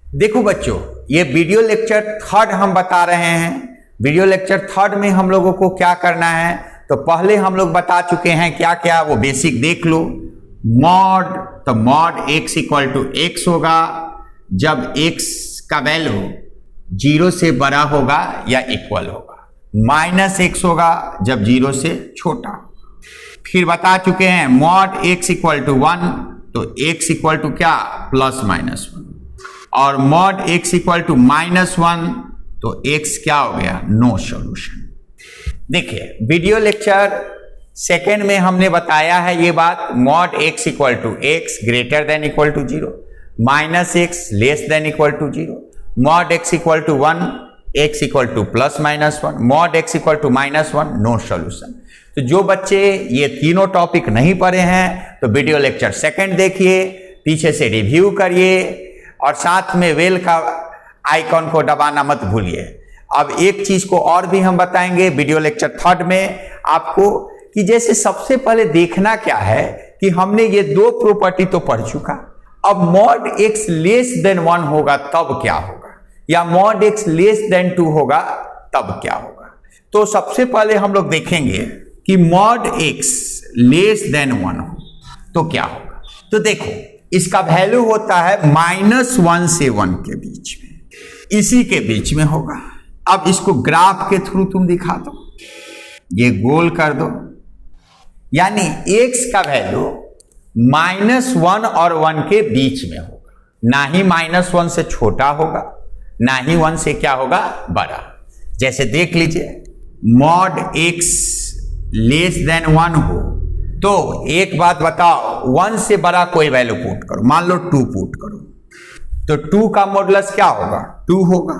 देखो बच्चों, ये वीडियो लेक्चर थर्ड हम बता रहे हैं। वीडियो लेक्चर थर्ड में हम लोगों को क्या करना है, तो पहले हम लोग बता चुके हैं क्या क्या, वो बेसिक देख लो। मॉड, तो mod x equal to x होगा जब x का वैल्यू 0 से बड़ा होगा या इक्वल होगा, माइनस x होगा जब 0 से छोटा होगा। फिर बता चुके हैं मॉड x इक्वल टू 1, तो x इक्वल टू क्या, प्लस माइनस 1, और mod x equal to minus 1, तो x क्या हो गया, नो सॉल्यूशन। देखिए वीडियो लेक्चर सेकेंड में हमने बताया है ये बात, mod x equal to x greater than equal to 0, minus x less than equal to 0, mod x equal to 1, x equal to plus minus 1, mod x equal to minus 1, no solution. तो जो बच्चे ये तीनों topic नहीं पढ़े हैं तो video lecture second देखिए, पीछे से रिव्यू करिए और साथ में बेल का आइकॉन को दबाना मत भूलिए। अब एक चीज को और भी हम बताएंगे वीडियो लेक्चर थर्ड में आपको, कि जैसे सबसे पहले देखना क्या है कि हमने ये दो प्रॉपर्टी तो पढ़ चुका, अब मॉड x लेस देन 1 होगा तब क्या होगा, या मॉड x लेस देन 2 होगा तब क्या होगा। तो सबसे पहले हम लोग देखेंगे कि मॉड x लेस देन 1 हो तो क्या होगा। तो देखो इसका वैल्यू होता है -1 से 1 के बीच में, इसी के बीच में होगा। अब इसको ग्राफ के थ्रू तुम दिखा दो, ये गोल कर दो, यानी x का वैल्यू -1 और 1 के बीच में होगा, ना ही -1 से छोटा होगा ना ही 1 से क्या होगा, बड़ा। जैसे देख लीजिए मॉड x लेस देन 1 हो तो एक बात बताओ, 1 से बड़ा कोई वैल्यू पुट करो, मान लो 2 पुट करो, तो 2 का मॉडुलस क्या होगा, 2 होगा।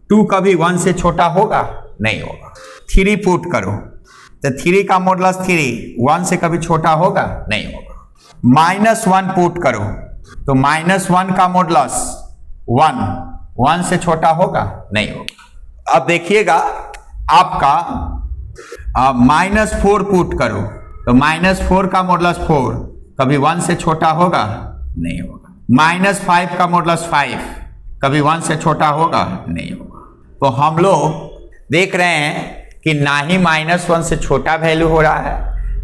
2 कभी 1 से छोटा होगा, नहीं होगा। 3 पुट करो तो 3 का मॉडुलस 3, 1 से कभी छोटा होगा, नहीं होगा। -1 पुट करो तो -1 का मॉडुलस 1 से छोटा होगा, नहीं होगा। अब देखिएगा आपका -4 पुट करो तो -4 का मॉडुलस 4 कभी 1 से छोटा होगा, नहीं होगा। -5 का मॉडुलस 5 कभी 1 से छोटा होगा, नहीं होगा। तो हम लोग देख रहे हैं कि ना ही -1 से छोटा वैल्यू हो रहा है,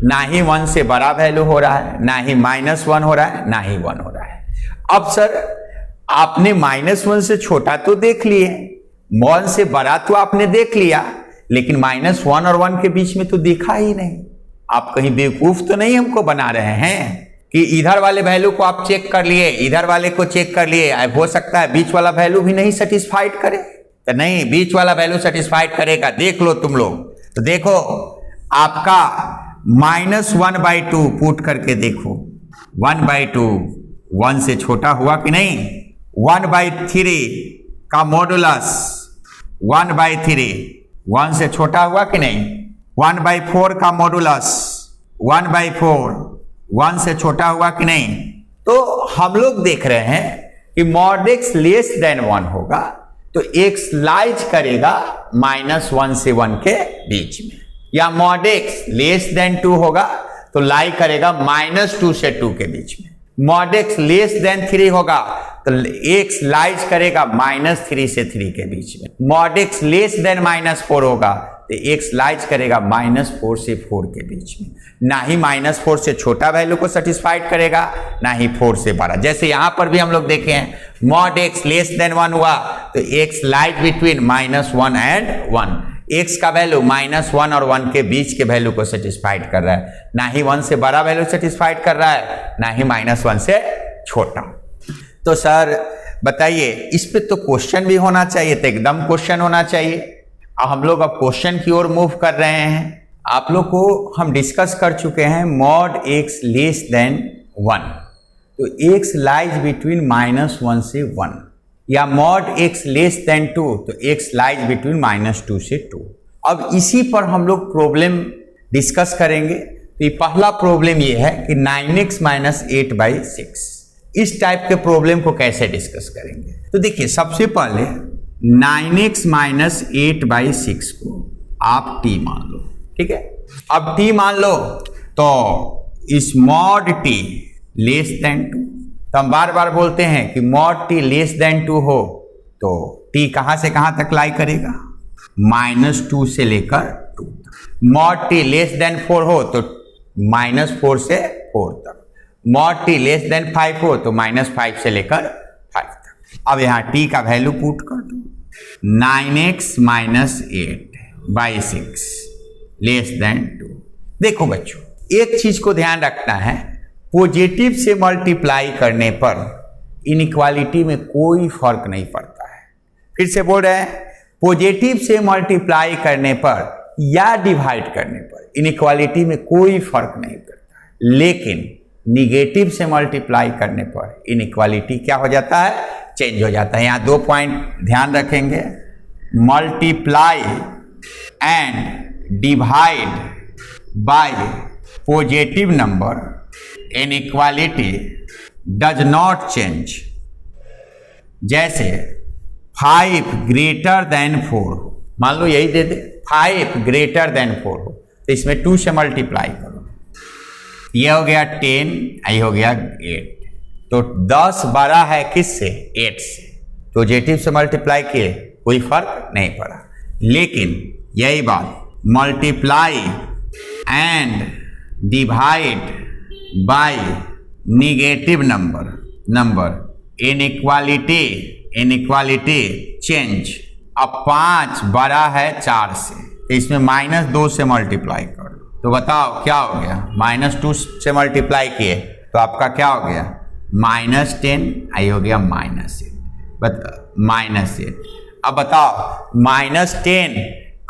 ना ही 1 से बड़ा वैल्यू हो रहा है, ना ही -1 हो रहा है, ना ही 1 हो रहा है। अब सर आपने -1 से छोटा तो देख लिए, 1 से बड़ा तो आपने देख लिया, लेकिन -1 और 1 के बीच में तो देखा ही नहीं। आप कहीं बेवकूफ तो नहीं हमको बना रहे हैं कि इधर वाले वैल्यू को आप चेक कर लिए, इधर वाले को चेक कर लिए, हो सकता है बीच वाला वैल्यू भी नहीं सेटिस्फाइड करे। तो नहीं, बीच वाला वैल्यू सेटिस्फाइड करेगा, देख लो तुम लोग। तो देखो आपका -1/2 पुट करके देखो, 1/2 1 से छोटा हुआ कि नहीं। 1/3 का मॉडुलस 1/3 1 से छोटा हुआ कि नहीं। 1/4 का मॉडुलस 1/4 1 से छोटा हुआ कि नहीं। तो हम लोग देख रहे हैं कि मॉड x लेस देन 1 होगा तो x लाइज करेगा -1 से 1 के बीच में, या मॉड x लेस देन 2 होगा तो लाई करेगा -2 से 2 के बीच में। मॉड x लेस देन 3 होगा तो x लाइज करेगा -3 से 3 के बीच में। मॉड x लेस देन -4 होगा तो x लाइज करेगा -4 से 4 के बीच में। ना ही -4 से छोटा वैल्यू को सेटिस्फाइड करेगा, ना ही 4 से बड़ा। जैसे यहां पर भी हम लोग देखे हैं मॉड x लेस देन 1 हुआ तो x lies between -1 and 1। x का वैल्यू -1 और 1 के बीच के वैल्यू को सेटिस्फाइड कर रहा है, ना ही 1 से बड़ा वैल्यू सेटिस्फाइड कर रहा है, ना ही -1 से छोटा। तो सर बताइए, इस पे तो क्वेश्चन भी होना चाहिए, तो एकदम क्वेश्चन होना चाहिए। हम लोग अब क्वेश्चन की ओर मूव कर रहे हैं। आप लोग को हम डिस्कस कर चुके हैं मॉड x लेस देन 1, तो x लाइज बिटवीन -1 से 1, या मॉड x लेस देन 2 तो x लाइज बिटवीन -2 से 2। अब इसी पर हम लोग प्रॉब्लम डिस्कस करेंगे। तो ये पहला प्रॉब्लम ये है कि 9x - 8/6, इस टाइप के प्रॉब्लम को कैसे डिस्कस करेंगे। तो देखिए सबसे पहले 9x - 8/6 को आप t मान लो, ठीक है। अब t मान लो तो इस मॉड t लेस देन 2, तो हम बार बार बोलते हैं कि मॉड टी लेस देन 2 हो तो टी कहां से कहां तक लाई करेगा, -2 से लेकर 2 तक। मॉड टी लेस देन 4 हो तो -4 से 4 तक। मॉड टी लेस देन 5 हो तो -5 से लेकर 5 तक। अब यहां टी का वैल्यू पुट कर दो, 9x - 8/6 लेस देन 2। देखो बच्चों, एक चीज को ध्यान रखना है, पॉजिटिव से मल्टीप्लाई करने पर इनइक्वालिटी में कोई फर्क नहीं पड़ता है। फिर से बोल रहे हैं, पॉजिटिव से मल्टीप्लाई करने पर या डिवाइड करने पर इनइक्वालिटी में कोई फर्क नहीं पड़ता है, लेकिन निगेटिव से मल्टीप्लाई करने पर इनइक्वालिटी क्या हो जाता है, चेंज हो जाता है। यहाँ 2 पॉइंट ध्यान रखेंगे, multiply and divide by positive number inequality does not change. जैसे 5 ग्रेटर देन 4, मान लो यही दे दे 5 ग्रेटर देन 4 हो तो इसमें 2 से मल्टीप्लाई करो, ये हो गया 10, ये हो गया 8। तो 10 बड़ा है किससे, 8 से, तो पॉजिटिव से मल्टीप्लाई किए कोई फर्क नहीं पड़ा। लेकिन यही बात multiply and divide by negative number inequality change. अब 5 बड़ा है 4 से तो इसमें -2 से मल्टीप्लाई कर लो, तो बताओ क्या हो गया, -2 से मल्टीप्लाई किए तो आपका क्या हो गया, -10, आई हो गया -8। -8। अब बताओ -10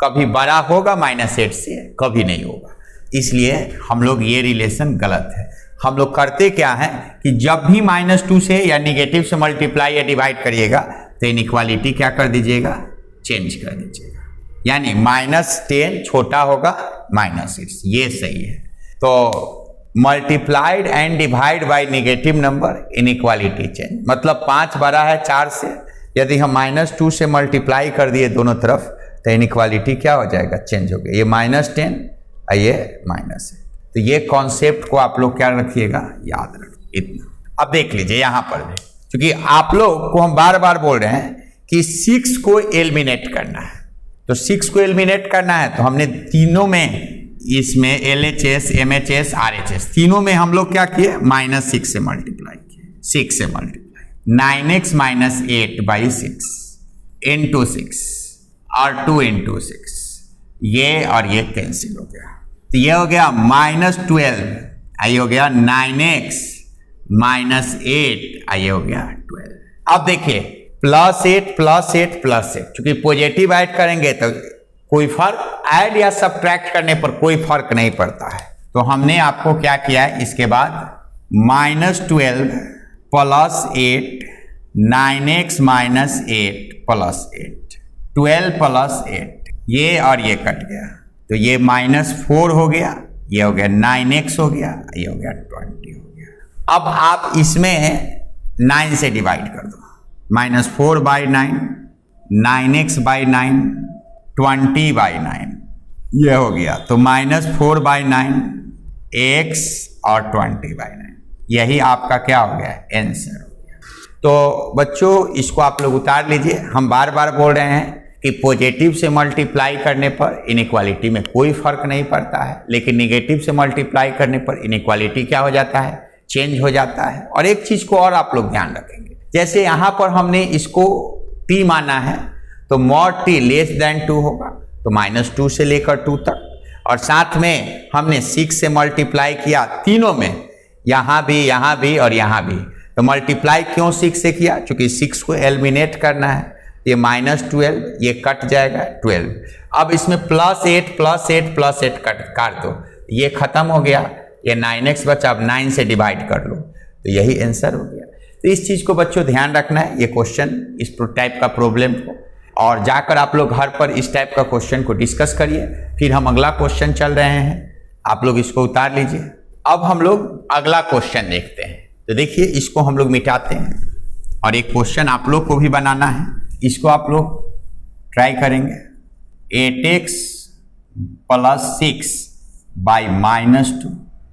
कभी बड़ा होगा -8 से, कभी नहीं होगा। इसलिए हम लोग ये रिलेशन गलत है। हम लोग करते क्या है कि जब भी -2 से या निगेटिव से मल्टीप्लाई या डिवाइड करिएगा तो इनइक्वालिटी क्या कर दीजिएगा, चेंज कर दीजिएगा। यानी -10 छोटा होगा -6, ये सही है। तो multiplied and divide by negative number inequality change, मतलब 5 बड़ा है 4 से, यदि हम -2 से मल्टीप्लाई कर दिए दोनों तरफ तो इनइक्वालिटी क्या हो जाएगा, चेंज हो गया। ये -10 और ये -8। तो ये कॉन्सेप्ट को आप लोग क्या रखिएगा, याद रखिए इतना। अब देख लीजिए यहाँ पर भी, क्योंकि आप लोग को हम बार बार बोल रहे हैं कि 6 को एलिमिनेट करना है, तो 6 को एलिमिनेट करना है तो हमने तीनों में, इसमें LHS, MHS, RHS तीनों में हम लोग क्या किए, -6 से मल्टीप्लाई किए, 6 से मल्टीप्लाई, 9x - 8/6 इंटू 6 और 2 इंटू 6, ये और ये कैंसिल हो गया, तो ये हो गया -12, ये हो गया 9x - 8, ये हो गया 12। अब देखिए +8 +8 +8, क्योंकि पॉजिटिव ऐड करेंगे तो कोई फर्क, ऐड या सब्ट्रैक्ट करने पर कोई फर्क नहीं पड़ता है। तो हमने आपको क्या किया है, इसके बाद -12 +8, 9x - 8 +8, 12 +8, ये और ये कट गया, तो ये -4 हो गया, ये हो गया 9x हो गया, ये हो गया 20 हो गया। अब आप इसमें 9 से डिवाइड कर दो, -4/9, 9x/9, 20/9, ये हो गया, तो -4/9 x और 20/9, यही आपका क्या हो गया, आंसर हो गया। तो बच्चों इसको आप लोग उतार लीजिए। हम बार बार बोल रहे हैं कि पॉजिटिव से मल्टीप्लाई करने पर इनइक्वालिटी में कोई फर्क नहीं पड़ता है, लेकिन निगेटिव से मल्टीप्लाई करने पर इनइक्वालिटी क्या हो जाता है, चेंज हो जाता है। और एक चीज को और आप लोग ध्यान रखेंगे, जैसे यहाँ पर हमने इसको t माना है तो मॉड t लेस देन 2 होगा, तो -2 से लेकर 2 तक, और साथ में हमने 6 से मल्टीप्लाई किया तीनों में, यहाँ भी और यहाँ भी। तो मल्टीप्लाई क्यों 6 से किया, क्योंकि 6 को एलिमिनेट करना है। ये -12, ये कट जाएगा 12। अब इसमें +8 +8 +8 काट दो, ये खत्म हो गया, ये 9x बचा, अब 9 से डिवाइड कर लो, तो यही आंसर हो गया। तो इस चीज़ को बच्चों ध्यान रखना है, ये क्वेश्चन, इस टाइप का प्रॉब्लम को, और जाकर आप लोग घर पर इस टाइप का क्वेश्चन को डिस्कस करिए। फिर हम अगला क्वेश्चन चल रहे हैं, आप लोग इसको उतार लीजिए। अब हम लोग अगला क्वेश्चन देखते हैं। तो देखिए इसको हम लोग मिटाते हैं, और एक क्वेश्चन आप लोग को भी बनाना है, इसको आप लोग ट्राई करेंगे। 8x + 6/-2 <2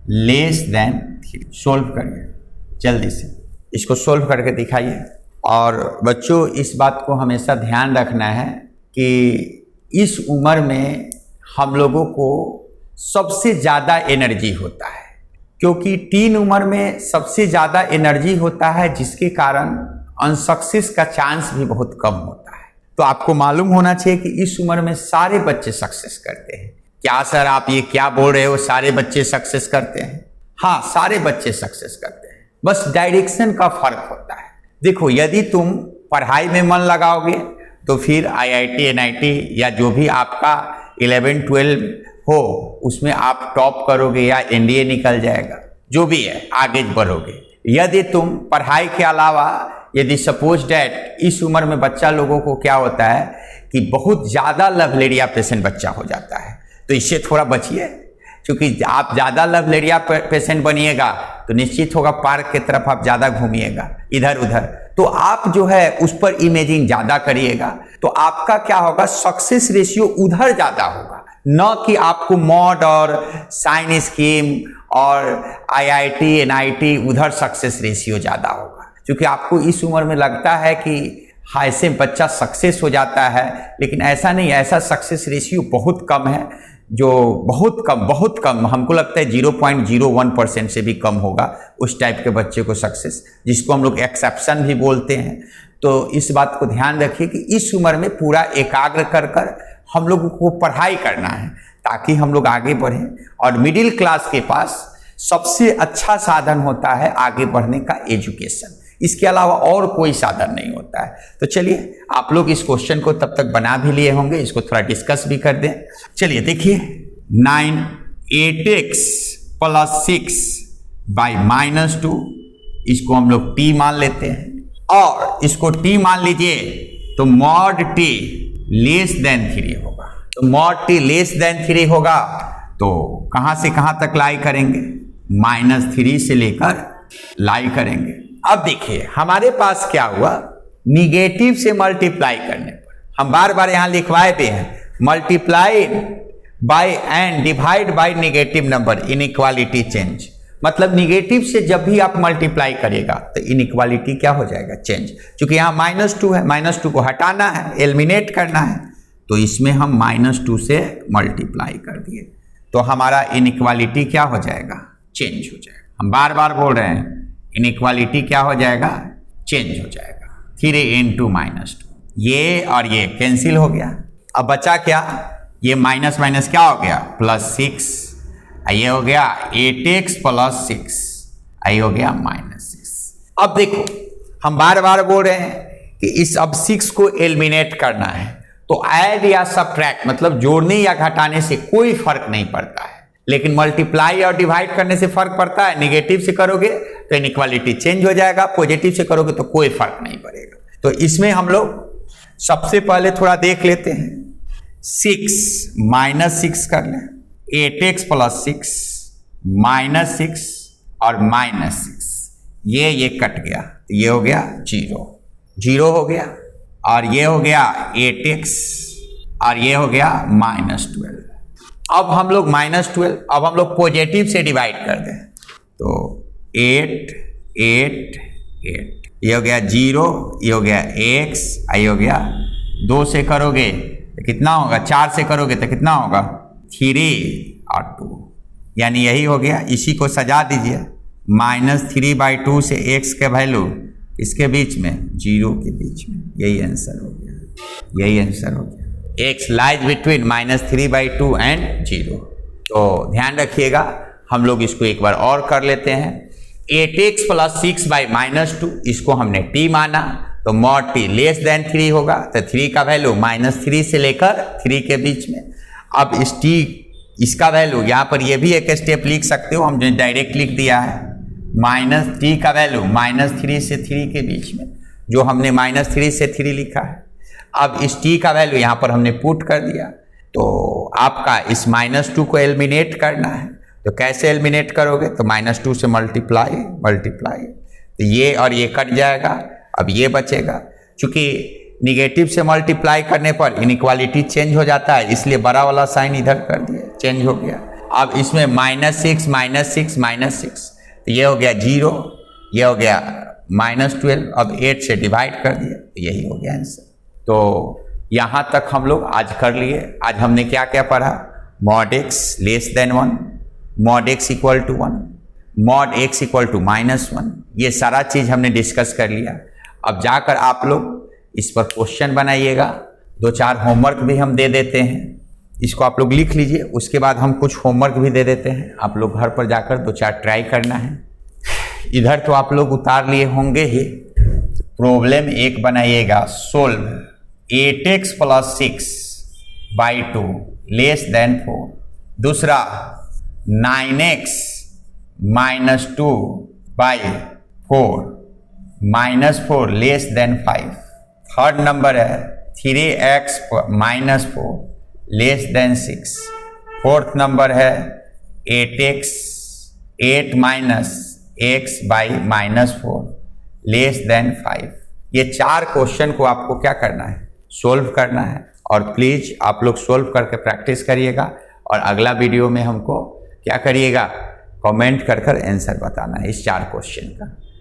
लेस देन 3, सोल्व करिए जल्दी से। इसको सोल्व करके दिखाइए। और बच्चों इस बात को हमेशा ध्यान रखना है कि इस उम्र में हम लोगों को सबसे ज़्यादा एनर्जी होता है, क्योंकि टीन उम्र में सबसे ज़्यादा एनर्जी होता है, जिसके कारण अनसक्सेस का चांस भी बहुत कम होता है। तो आपको मालूम होना चाहिए कि इस उम्र में सारे बच्चे सक्सेस करते हैं। क्या सर आप ये क्या बोल रहे हो, सारे बच्चे सक्सेस करते हैं? हाँ, सारे बच्चे सक्सेस करते हैं, बस डायरेक्शन का फर्क होता है। देखो, यदि तुम पढ़ाई में मन लगाओगे तो फिर IIT NIT या जो भी आपका 11-12 हो उसमें आप टॉप करोगे या NDA निकल जाएगा, जो भी है आगे बढ़ोगे। यदि तुम पढ़ाई के अलावा यदि सपोज डैट इस उम्र में बच्चा लोगों को क्या होता है कि बहुत ज़्यादा लवलेरिया पेशेंट बच्चा हो जाता है, तो इससे थोड़ा बचिए, क्योंकि आप ज़्यादा लवलेरिया पेशेंट बनिएगा तो निश्चित होगा पार्क की तरफ आप ज़्यादा घूमिएगा इधर उधर, तो आप जो है उस पर इमेजिंग ज़्यादा करिएगा, तो आपका क्या होगा, सक्सेस रेशियो उधर ज़्यादा होगा, न कि आपको मॉड और साइन स्कीम और IIT NIT उधर सक्सेस रेशियो ज़्यादा होगा। क्योंकि आपको इस उम्र में लगता है कि हाँ ऐसे बच्चा सक्सेस हो जाता है, लेकिन ऐसा नहीं, ऐसा सक्सेस रेशियो बहुत कम है, जो बहुत कम हमको लगता है 0.01% से भी कम होगा उस टाइप के बच्चे को सक्सेस, जिसको हम लोग एक्सेप्शन भी बोलते हैं। तो इस बात को ध्यान रखिए कि इस उम्र में पूरा एकाग्र कर हम लोगों को पढ़ाई करना है ताकि हम लोग आगे बढ़ें। और मिडिल क्लास के पास सबसे अच्छा साधन होता है आगे बढ़ने का एजुकेशन, इसके अलावा और कोई साधन नहीं होता है। तो चलिए, आप लोग इस क्वेश्चन को तब तक बना भी लिए होंगे, इसको थोड़ा डिस्कस भी कर दें। चलिए देखिए, 8x + 6 / -2, इसको हम लोग t मान लेते हैं, और इसको t मान लीजिए तो mod t < 3 होगा। तो mod t < 3 होगा तो कहां से कहां तक लाई करेंगे, -3 से लेकर लाई करेंगे। अब देखिए हमारे पास क्या हुआ, निगेटिव से मल्टीप्लाई करने पर, हम बार बार यहां लिखवाए भी हैं, multiply by and divide by negative number, inequality change. मतलब निगेटिव से जब भी आप मल्टीप्लाई करेगा तो इनइक्वालिटी क्या हो जाएगा, चेंज। क्योंकि यहाँ -2 है, -2 को हटाना है, एलिमिनेट करना है, तो इसमें हम -2 से मल्टीप्लाई कर दिए, तो हमारा इनइक्वालिटी क्या हो जाएगा, चेंज हो जाएगा। हम बार बार बोल रहे हैं इनइक्वालिटी क्या हो जाएगा, चेंज हो जाएगा। 3 × -2, ये और ये कैंसिल हो गया। अब बचा क्या, ये माइनस माइनस क्या हो गया, +6, ये हो गया 8x + 6, ये हो गया -6। अब देखो हम बार बार बोल रहे हैं कि इस अब 6 को एलिमिनेट करना है, तो ऐड या सब्ट्रैक्ट मतलब जोड़ने या घटाने से कोई फर्क नहीं पड़ता है, लेकिन मल्टीप्लाई और डिवाइड करने से फर्क पड़ता है। नेगेटिव से करोगे तो इनइक्वालिटी चेंज हो जाएगा, पॉजिटिव से करोगे तो कोई फर्क नहीं पड़ेगा। तो इसमें हम लोग सबसे पहले थोड़ा देख लेते हैं, 6 -6 कर लें, 8x + 6 -6 और -6, ये कट गया, ये हो गया 0 हो गया, और ये हो गया 8x और ये हो गया -12। अब हम लोग -12, अब हम लोग पॉजिटिव से डिवाइड कर दें, तो 8 8 8, ये हो गया 0, ये हो गया x, ये हो गया 2 से करोगे तो कितना होगा, 4 से करोगे तो कितना होगा, 3 और 2, यानी यही हो गया। इसी को सजा दीजिए, -3/2 से x के वैल्यू इसके बीच में 0 के बीच में, यही आंसर हो गया, यही आंसर हो गया। x lies between -3/2 and 0। तो ध्यान रखिएगा, हम लोग इसको एक बार और कर लेते हैं। 8x + 6 / -2, इसको हमने t माना, तो mod t < 3 होगा, तो 3 का वैल्यू -3 से लेकर 3 के बीच में। अब इस t इसका वैल्यू यहाँ पर ये भी एक स्टेप लिख सकते हो, हमने डायरेक्ट लिख दिया है, -t का वैल्यू -3 से 3 के बीच में, जो हमने -3 से 3 लिखा है। अब इस t का वैल्यू यहाँ पर हमने पुट कर दिया, तो आपका इस -2 को एलिमिनेट करना है, तो कैसे एलिमिनेट करोगे, तो -2 से मल्टीप्लाई, तो ये और ये कट जाएगा, अब ये बचेगा। चूंकि निगेटिव से मल्टीप्लाई करने पर इनइक्वालिटी चेंज हो जाता है, इसलिए बड़ा वाला साइन इधर कर दिया, चेंज हो गया। अब इसमें -6 -6 -6, तो ये हो गया 0, ये हो गया -12, अब 8 से डिवाइड कर दिया, यही हो गया आंसर। तो यहाँ तक हम लोग आज कर लिए। आज हमने क्या क्या पढ़ा? mod x less than 1, mod x equal to 1, mod x equal to -1, ये सारा चीज़ हमने डिस्कस कर लिया। अब जाकर आप लोग इस पर क्वेश्चन बनाइएगा, 2-4 होमवर्क भी हम दे देते हैं, इसको आप लोग लिख लीजिए। उसके बाद हम कुछ होमवर्क भी दे देते हैं, आप लोग घर पर जाकर 2-4 ट्राई करना है। इधर तो आप लोग उतार लिए होंगे ही। प्रॉब्लम 1 बनाइएगा, सोल्व 8x + 6/2 लेस देन 4। दूसरा 9x - 2/4 -4 less than 5। Third number है 3x - 4 less than 6। Fourth number है 8 - x/-4 लेस देन 5। ये 4 क्वेश्चन को आपको क्या करना है? सोल्व करना है। और प्लीज़ आप लोग सोल्व करके प्रैक्टिस करिएगा, और अगला वीडियो में हमको क्या करिएगा? कमेंट कर आंसर बताना है इस 4 क्वेश्चन का।